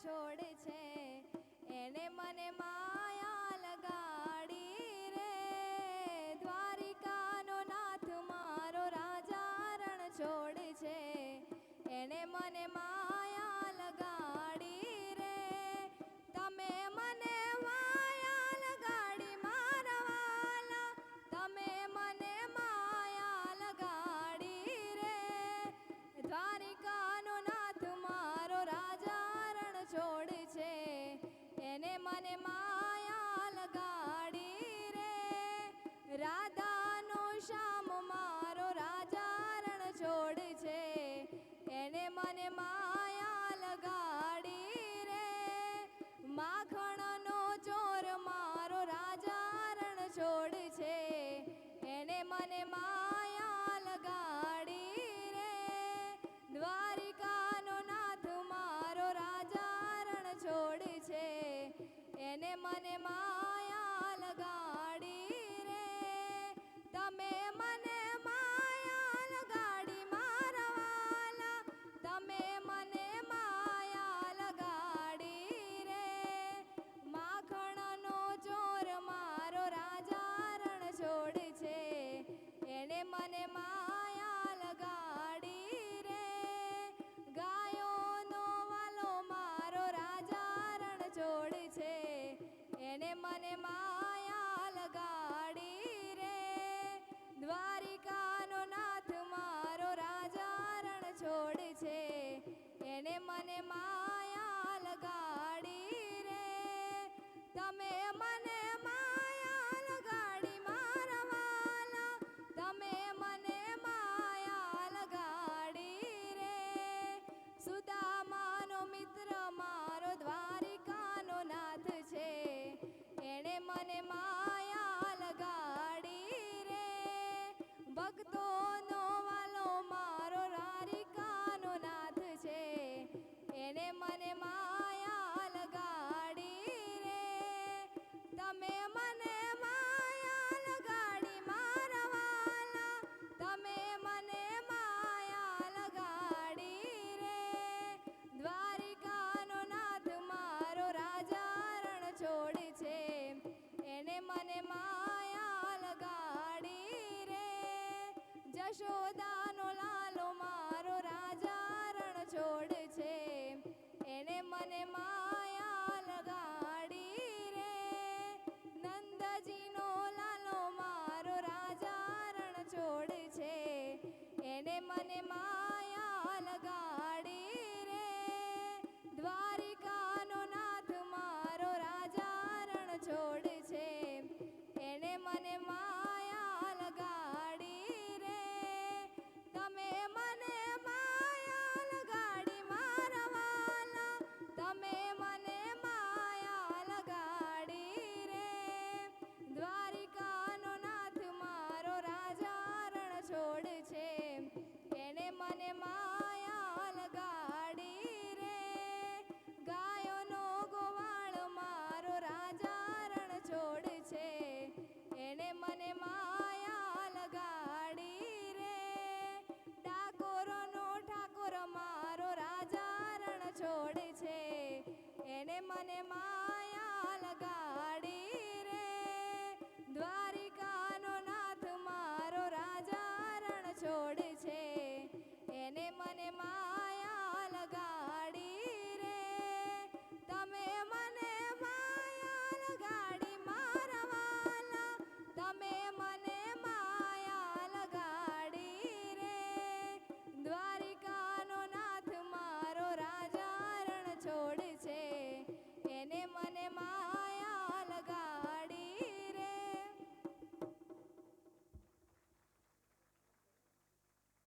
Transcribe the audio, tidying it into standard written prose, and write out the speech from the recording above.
છોડે છે એને મને માયા લગાડી રે દ્વારિકાનો નાથ મારો રાજા રણ છોડે છે એને મને માયા લગાડી રે તમે મને માયા લગાડી મારા વાલા તમે મને માયા લગાડી રે દ્વારિકાનો નાથ મારો રાજા રણ છોડે છે એને મને માયા લગાડી રે રાધાનો શ્યામ મારો રાજા રણ છોડે છે એને મને માયા લગાડી રે માખણનો ચોર મારો રાજા રણ છોડે છે એને મને માયા લગાડી રે દ્વારિકાનો નાથ મારો રાજા રણ છોડે છે એને મને માયા લગાડી રે તમે મને માયા લગાડી મારા વાલા તમે મને માયા લગાડી રે માખણનો ચોર મારો રાજા રણ છોડે છે એને મને માયા લગાડી રે ગાયોનો વાલો મારો રાજા રણ છોડે છે એને મને માયા લગાડી રે દ્વારિકાનો નાથ મારો રાજા રણ છોડે છે એને મને માયા લગાડી રે તમે મને માયા લગાડી મારા વાલા તમે મને માયા લગાડી રે સુદામાનો મિત્ર મારો દ્વારિકાનો નાથ છે એણે મને માયા લગાડી રે ભક્તોનો વાલો મારો દ્વારિકાનો નાથ છે એને મને માયા લગાડી રે તમે મને માયા લગાડી મારા વાલા તમે મને માયા લગાડી રે દ્વારિકાનો નાથ મારો રાજા રણ છોડે છે એને મને માયા લગાડી રે જશોદાનો લાલો મારો રાજા રણ છોડે છે એને મને માયા લગાડી રે નંદજીનો લાલો મારો રાજા રણ છોડે છે એને મને માયા લગાડી રે દ્વારિકાનો નાથ મારો રાજા રણ છોડે છે એને મને માયા લગાડી રે તમે મને માયા લગાડી મારા વાલા તમે મને માયા લગાડી રે દ્વારિકાનો નાથ મારો રાજા રણ છોડે છે એને મને માયા લગાડી રે ગાયોનો ગોવાળ મારો રાજા રણ છોડે છે એને મને માયા લગાડી રે ડાકોરનો ઠાકોર મારો રાજા રણ છોડે છે એને મને માયા લગાડી રે દ્વારિકાનો નાથ મારો રાજા રણ છોડે છે એને મને માયા